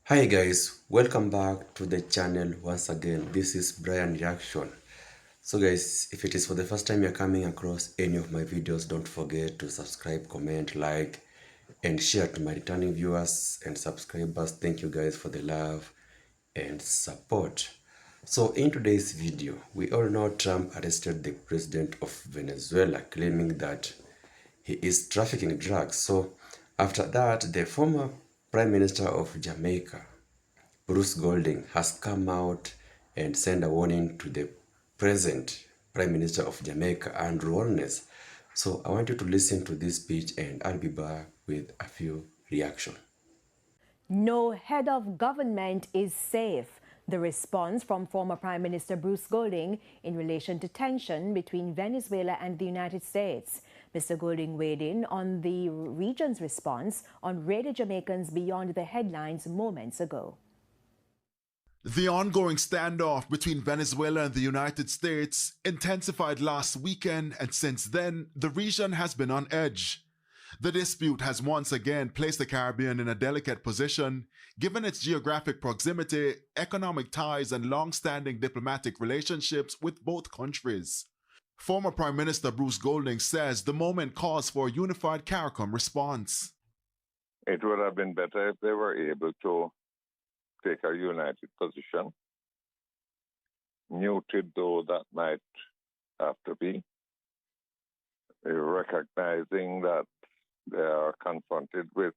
Hi guys, welcome back to the channel once again. This is Brian Reaction. So guys, if it is for the first time you're coming across any of my videos, don't forget to subscribe, comment, like, and share to my returning viewers and subscribers. Thank you guys for the love and support. So in today's video, we all know Trump arrested the president of Venezuela, claiming that he is trafficking drugs. So after that, the former Prime Minister of Jamaica, Bruce Golding, has come out and sent a warning to the present Prime Minister of Jamaica, Andrew Holness. So I want you to listen to this speech and I'll be back with a few reactions. No head of government is safe. The response from former Prime Minister Bruce Golding in relation to tension between Venezuela and the United States. Mr. Golding weighed in on the region's response on Radio Jamaicans Beyond the Headlines moments ago. The ongoing standoff between Venezuela and the United States intensified last weekend, and since then, the region has been on edge. The dispute has once again placed the Caribbean in a delicate position, given its geographic proximity, economic ties, and long-standing diplomatic relationships with both countries. Former Prime Minister Bruce Golding says the moment calls for a unified CARICOM response. It would have been better if they were able to take a united position, muted though that might have to be, recognizing that they are confronted with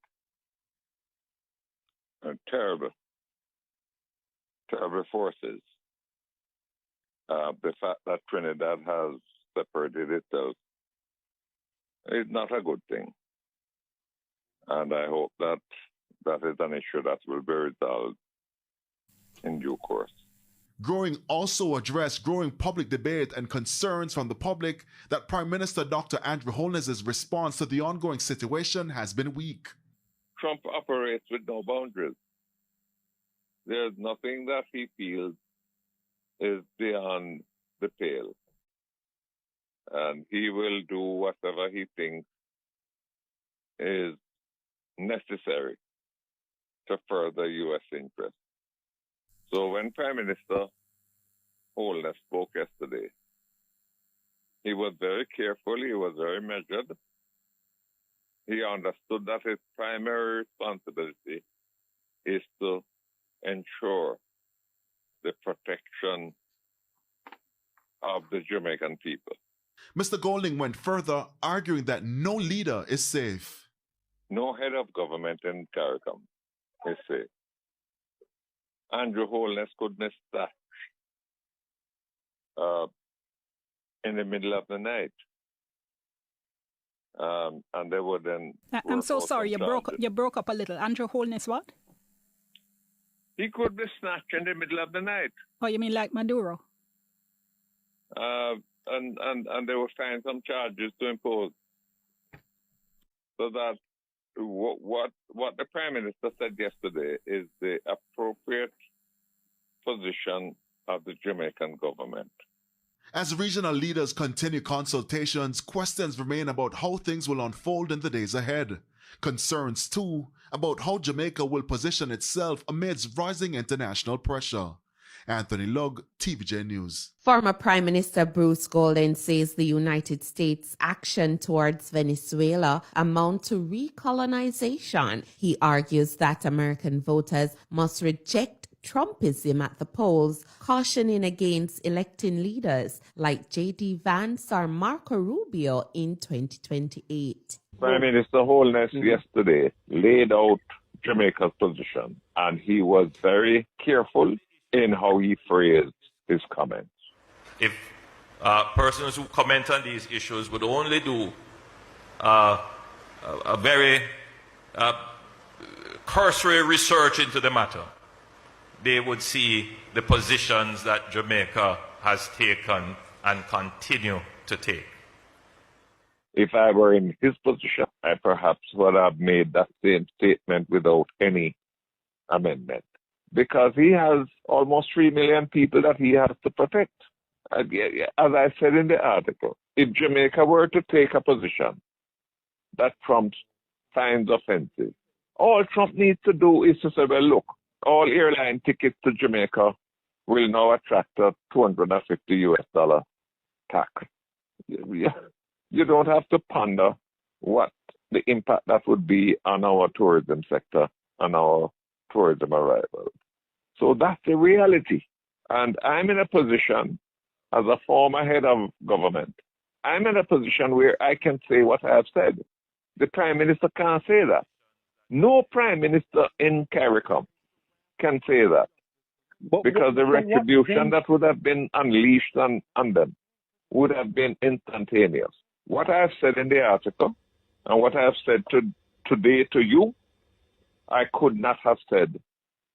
terrible forces. The fact that Trinidad has separated itself is not a good thing. And I hope that that is an issue that will be resolved in due course. Growing also addressed growing public debate and concerns from the public that Prime Minister Dr. Andrew Holness' response to the ongoing situation has been weak. Trump operates with no boundaries. There's nothing that he feels is beyond the pale. And he will do whatever he thinks is necessary to further U.S. interests. So when Prime Minister Holness spoke yesterday, he was very careful, he was very measured. He understood that his primary responsibility is to ensure the protection of the Jamaican people. Mr. Golding went further, arguing that no leader is safe. No head of government in CARICOM is safe. Andrew Holness could miss that in the middle of the night. And they would then... I'm so sorry, you broke up a little. Andrew Holness what? He could be snatched in the middle of the night. Oh, you mean like Maduro? And they would find some charges to impose. So that what the Prime Minister said yesterday is the appropriate position of the Jamaican government. As regional leaders continue consultations, questions remain about how things will unfold in the days ahead. Concerns, too, about how Jamaica will position itself amidst rising international pressure. Anthony Lugg, TVJ News. Former Prime Minister Bruce Golding says the United States' action towards Venezuela amount to recolonization. He argues that American voters must reject Trumpism at the polls, cautioning against electing leaders like J.D. Vance or Marco Rubio in 2028. Prime Minister Holness yesterday laid out Jamaica's position, and he was very careful in how he phrased his comments. If persons who comment on these issues would only do a very cursory research into the matter, they would see the positions that Jamaica has taken and continue to take. If I were in his position, I perhaps would have made that same statement without any amendment, because he has almost 3 million people that he has to protect. As I said in the article, if Jamaica were to take a position that Trump finds offensive, all Trump needs to do is to say, well, look, all airline tickets to Jamaica will now attract a $250 tax. You don't have to ponder what the impact that would be on our tourism sector and our tourism arrivals. So that's the reality. And I'm in a position, as a former head of government, I'm in a position where I can say what I have said. The Prime Minister can't say that. No Prime Minister in CARICOM can say that. Because the retribution that would have been unleashed on them would have been instantaneous. What I have said in the article and what I have said today to you, I could not have said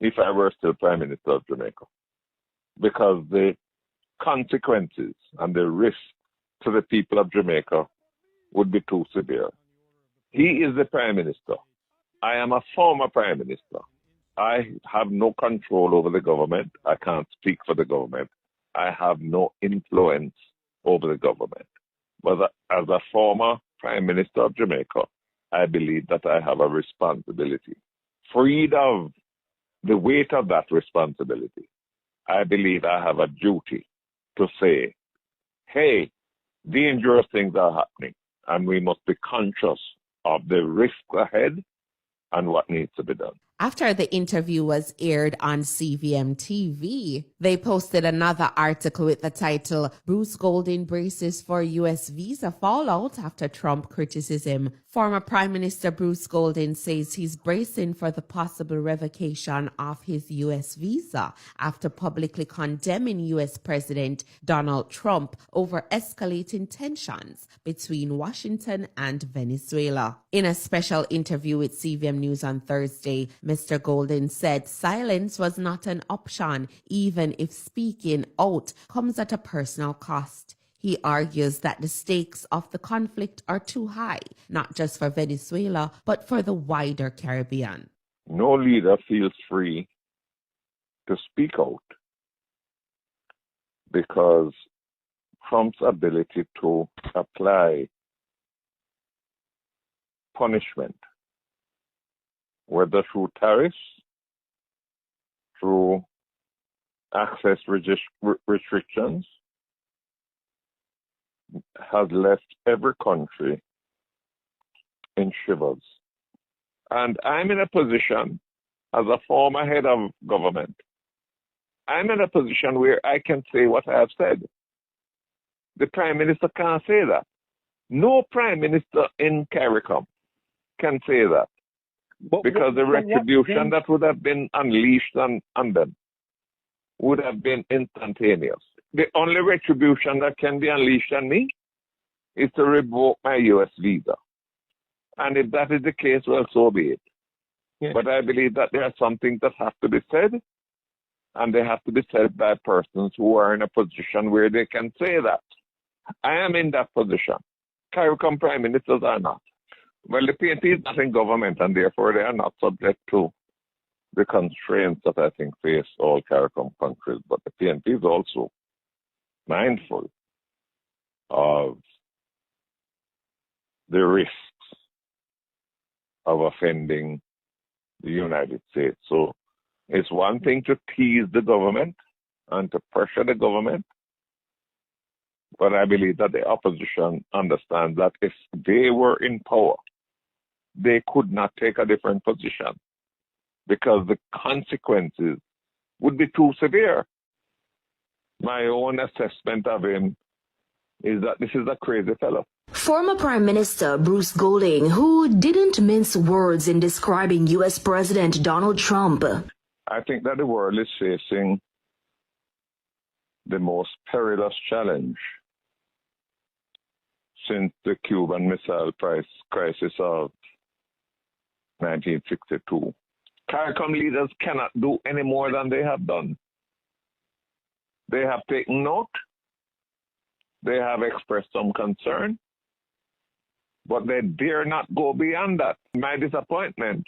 if I were still Prime Minister of Jamaica. Because the consequences and the risk to the people of Jamaica would be too severe. He is the Prime Minister. I am a former Prime Minister. I have no control over the government. I can't speak for the government. I have no influence over the government. But as a former Prime Minister of Jamaica, I believe that I have a responsibility. Freed of the weight of that responsibility, I believe I have a duty to say, hey, dangerous things are happening, and we must be conscious of the risk ahead and what needs to be done. After the interview was aired on CVM TV, they posted another article with the title, Bruce Golding Braces for U.S. Visa Fallout After Trump Criticism. Former Prime Minister Bruce Golding says he's bracing for the possible revocation of his U.S. visa after publicly condemning U.S. President Donald Trump over escalating tensions between Washington and Venezuela. In a special interview with CVM News on Thursday, Mr. Golding said silence was not an option, even if speaking out comes at a personal cost. He argues that the stakes of the conflict are too high, not just for Venezuela, but for the wider Caribbean. No leader feels free to speak out because Trump's ability to apply punishment, whether through tariffs, through access restrictions, has left every country in shivers. And I'm in a position, as a former head of government, I'm in a position where I can say what I have said. The Prime Minister can't say that. No Prime Minister in CARICOM can say that. Because the retribution that would have been unleashed on them would have been instantaneous. The only retribution that can be unleashed on me is to revoke my U.S. visa. And if that is the case, well, so be it. Yeah. But I believe that there are some things that have to be said, and they have to be said by persons who are in a position where they can say that. I am in that position. CARICOM Prime Ministers are not. Well, the PNP is not in government, and therefore they are not subject to the constraints that I think face all CARICOM countries. But the PNP is also mindful of the risks of offending the United States. So it's one thing to tease the government and to pressure the government, but I believe that the opposition understands that if they were in power, they could not take a different position because the consequences would be too severe. My own assessment of him is that this is a crazy fellow. Former Prime Minister Bruce Golding, who didn't mince words in describing U.S. President Donald Trump. I think that the world is facing the most perilous challenge since the Cuban Missile Crisis of 1962. CARICOM leaders cannot do any more than they have done. They have taken note. They have expressed some concern, but they dare not go beyond that. My disappointment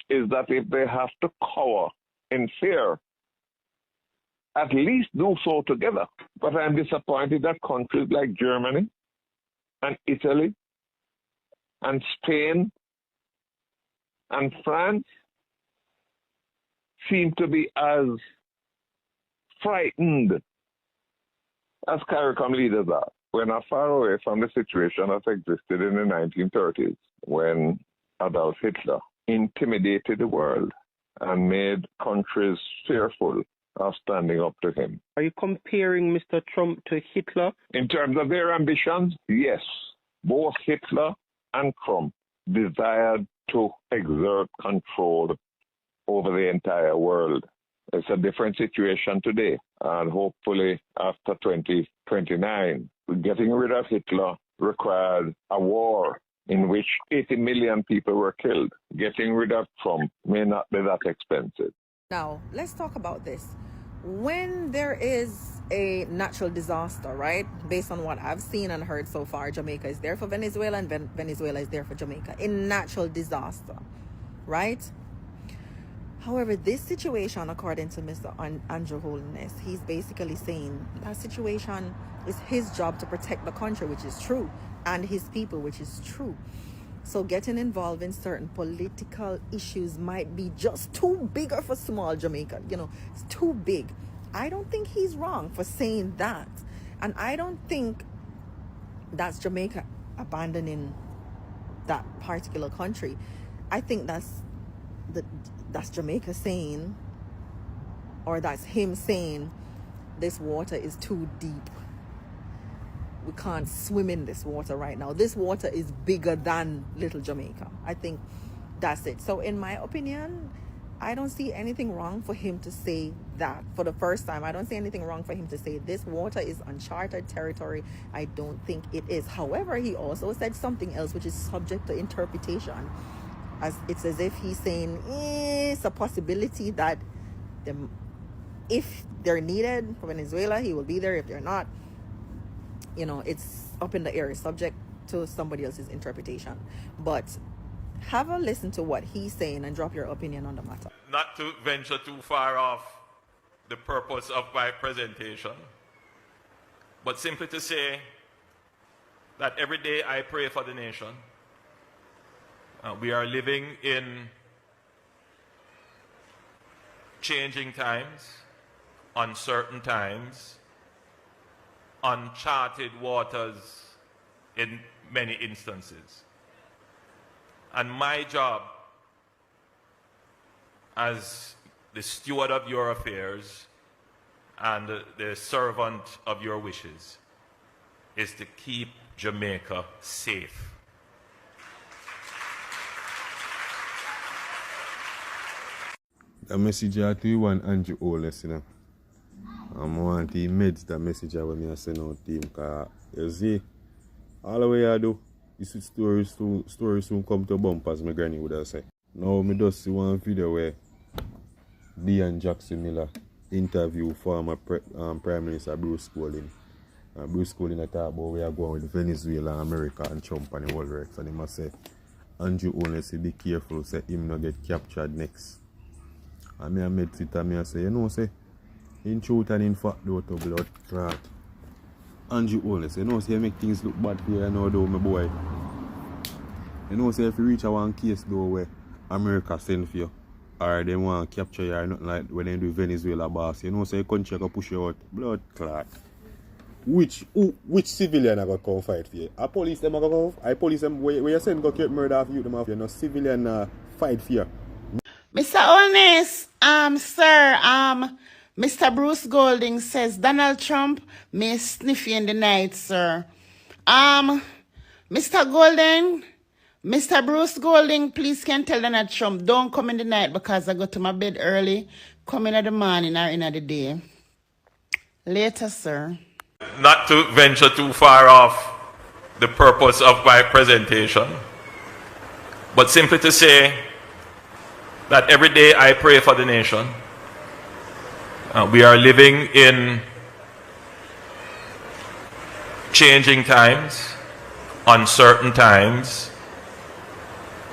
is that if they have to cower in fear, at least do so together. But I'm disappointed that countries like Germany and Italy and Spain and France seem to be as frightened as CARICOM leaders are. We're not far away from the situation that existed in the 1930s when Adolf Hitler intimidated the world and made countries fearful of standing up to him. Are you comparing Mr. Trump to Hitler? In terms of their ambitions, yes. Both Hitler and Trump desired to exert control over the entire world. It's a different situation today, and hopefully after 2029, getting rid of Hitler required a war in which 80 million people were killed. Getting rid of Trump may not be that expensive. Now, let's talk about this. When there is a natural disaster, right, based on what I've seen and heard so far, Jamaica is there for Venezuela and Venezuela is there for Jamaica. In natural disaster, right? However, this situation, according to Mr. Andrew Holness, he's basically saying that situation is his job to protect the country, which is true, and his people, which is true. So getting involved in certain political issues might be just too big for small Jamaica. You know, it's too big. I don't think he's wrong for saying that. And I don't think that's Jamaica abandoning that particular country. I think that's Jamaica saying, or that's him saying, this water is too deep. We can't swim in this water right now. This water is bigger than little Jamaica. I think that's it. So in my opinion, I don't see anything wrong for him to say that. For the first time, I don't see anything wrong for him to say this water is uncharted territory. I don't think it is. However, he also said something else which is subject to interpretation. It's as if he's saying it's a possibility that if they're needed for Venezuela, he will be there. If they're not, you know, it's up in the air, subject to somebody else's interpretation. But have a listen to what he's saying and drop your opinion on the matter. Not to venture too far off the purpose of my presentation, but simply to say that every day I pray for the nation. We are living in changing times, uncertain times, uncharted waters in many instances. And my job as the steward of your affairs and the servant of your wishes is to keep Jamaica safe. A message to you and Andrew Holness, you know. I want to meds the message when I send out to him, because you see, all the way I do, you see stories soon come to bump, as my granny would have said. Now, I just see one video where Dean Jackson Miller interview former Prime Minister Bruce Golding. Bruce Golding talk about where we are going with Venezuela, America, and Trump and the whole rest. And he must say, Andrew Holness, be careful, say him not get captured next. And I made it and I say, you know, say, in truth and in fact, though, to blood clot. Andrew Holness, you know, say, make things look bad for you, you know, though, my boy. You know, say, if you reach a one case, though, where America send for you, or they want to capture you, or nothing like when they do Venezuela boss, you know, say, country can push you out, blood clot. Which civilian are going to come fight for you? A police, them are going to come, police, them, where you send go get murder of you, them have you, no civilian fight for you. Mr. Holness, sir, Mr. Bruce Golding says Donald Trump may sniff you in the night, sir. Mr. Golding, Mr. Bruce Golding, please can tell Donald Trump, don't come in the night because I go to my bed early. Come in the morning or in the day. Later, sir. Not to venture too far off the purpose of my presentation, but simply to say that every day I pray for the nation. We are living in changing times, uncertain times,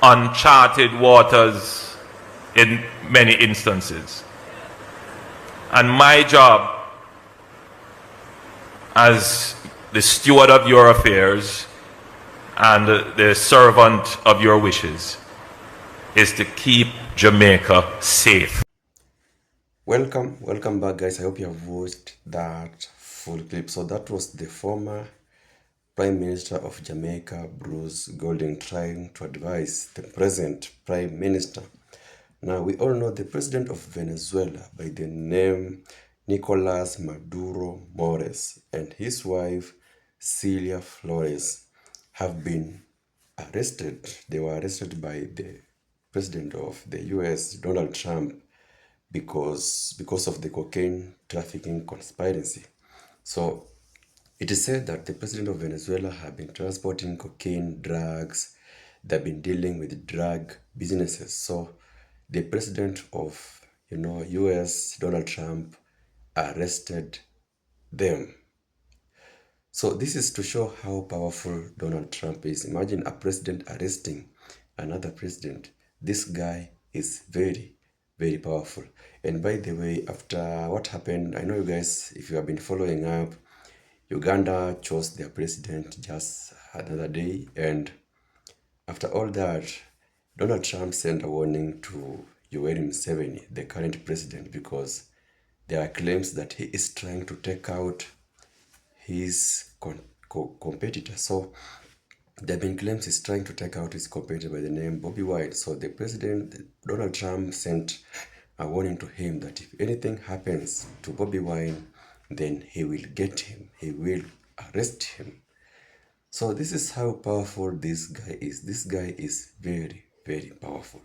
uncharted waters in many instances. And my job as the steward of your affairs and the servant of your wishes is to keep Jamaica safe. Welcome back, guys. I hope you have watched that full clip. So that was the former Prime Minister of Jamaica, Bruce Golding, trying to advise the present Prime Minister. Now, we all know the President of Venezuela by the name Nicolas Maduro Mores and his wife, Celia Flores, have been arrested. They were arrested by the President of the US, Donald Trump, because of the cocaine trafficking conspiracy. So it is said that the president of Venezuela have been transporting cocaine, drugs. They've been dealing with drug businesses. So the president of US, Donald Trump, arrested them. So this is to show how powerful Donald Trump is. Imagine a president arresting another president. This guy is very, very powerful. And by the way, after what happened, I know you guys, if you have been following up, Uganda chose their president just another day. And after all that, Donald Trump sent a warning to Yoweri Museveni, the current president, because there are claims that he is trying to take out his competitor. So there have been claims he's trying to take out his competitor by the name Bobby Wine. So the president, Donald Trump, sent a warning to him that if anything happens to Bobby Wine, then he will get him. He will arrest him. So this is how powerful this guy is. This guy is very, very powerful.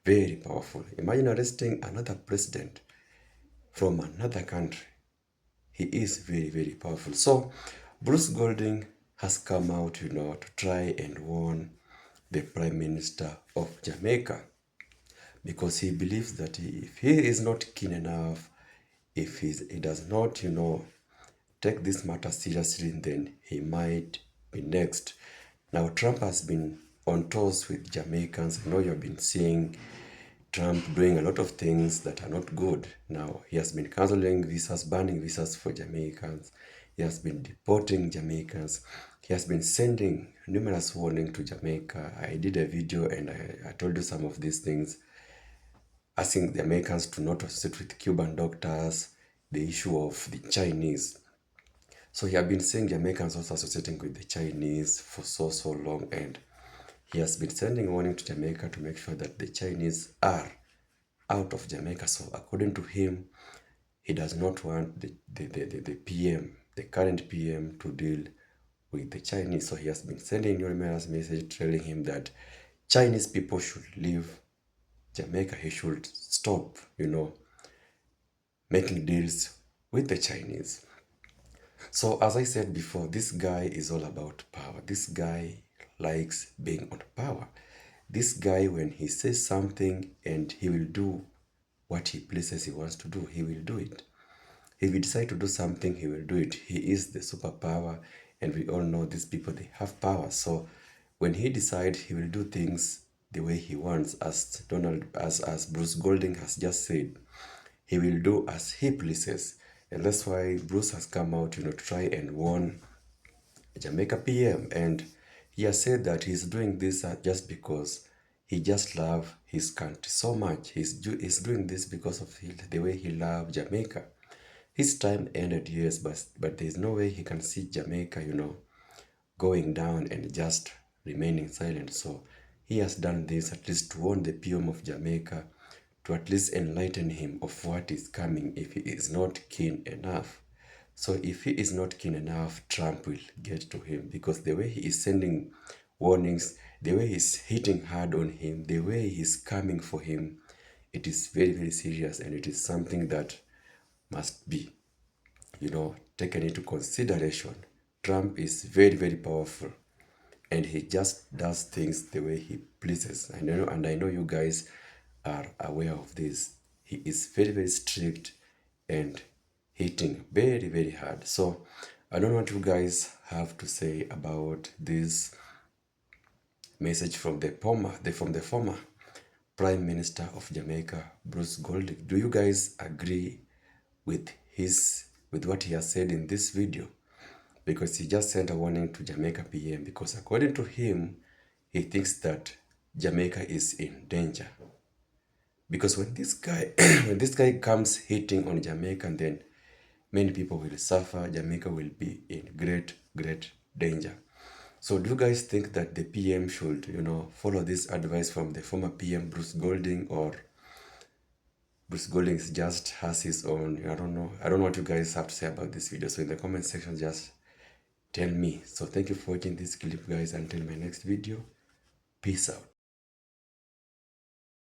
Very powerful. Imagine arresting another president from another country. He is very, very powerful. So Bruce Golding has come out, to try and warn the Prime Minister of Jamaica, because he believes that if he is not keen enough, if he does not, take this matter seriously, then he might be next. Now, Trump has been on tours with Jamaicans. I know you've been seeing Trump doing a lot of things that are not good. Now, he has been canceling visas, banning visas for Jamaicans. He has been deporting Jamaicans. He has been sending numerous warnings to Jamaica. I did a video and I told you some of these things, asking the Americans to not associate with Cuban doctors, the issue of the Chinese. So he has been saying the Americans also associating with the Chinese for so long, and he has been sending warning to Jamaica to make sure that the Chinese are out of Jamaica. So according to him, he does not want the PM, the current PM, to deal with the Chinese. So he has been sending numerous messages telling him that Chinese people should leave Jamaica. He should stop, making deals with the Chinese. So as I said before, this guy is all about power. This guy likes being on power. This guy, when he says something and he will do what he pleases, he wants to do, he will do it. If he decides to do something, he will do it. He is the superpower, and we all know these people, they have power. So when he decides, he will do things the way he wants, as Bruce Golding has just said. He will do as he pleases. And that's why Bruce has come out, to try and warn Jamaica PM. And he has said that he's doing this just because he just loves his country so much. He's doing this because of the way he loves Jamaica. His time ended, yes, but there's no way he can see Jamaica, going down and just remaining silent. So he has done this at least to warn the PM of Jamaica, to at least enlighten him of what is coming if he is not keen enough. So if he is not keen enough, Trump will get to him, because the way he is sending warnings, the way he's hitting hard on him, the way he's coming for him, it is very, very serious, and it is something that must be, taken into consideration. Trump is very, very powerful, and he just does things the way he pleases. I know you guys are aware of this. He is very, very strict and hitting very, very hard. So I don't know what you guys have to say about this message from the former Prime Minister of Jamaica, Bruce Golding. Do you guys agree with what he has said in this video? Because he just sent a warning to Jamaica PM, because according to him, he thinks that Jamaica is in danger, Because when this guy when this guy comes hitting on Jamaica, then many people will suffer. Jamaica will be in great danger. So do you guys think that the PM should, follow this advice from the former PM Bruce Golding, or Bruce Golding just has his own? I don't know what you guys have to say about this video. So in the comment section, just tell me. So thank you for watching this clip, guys. Until my next video, peace out.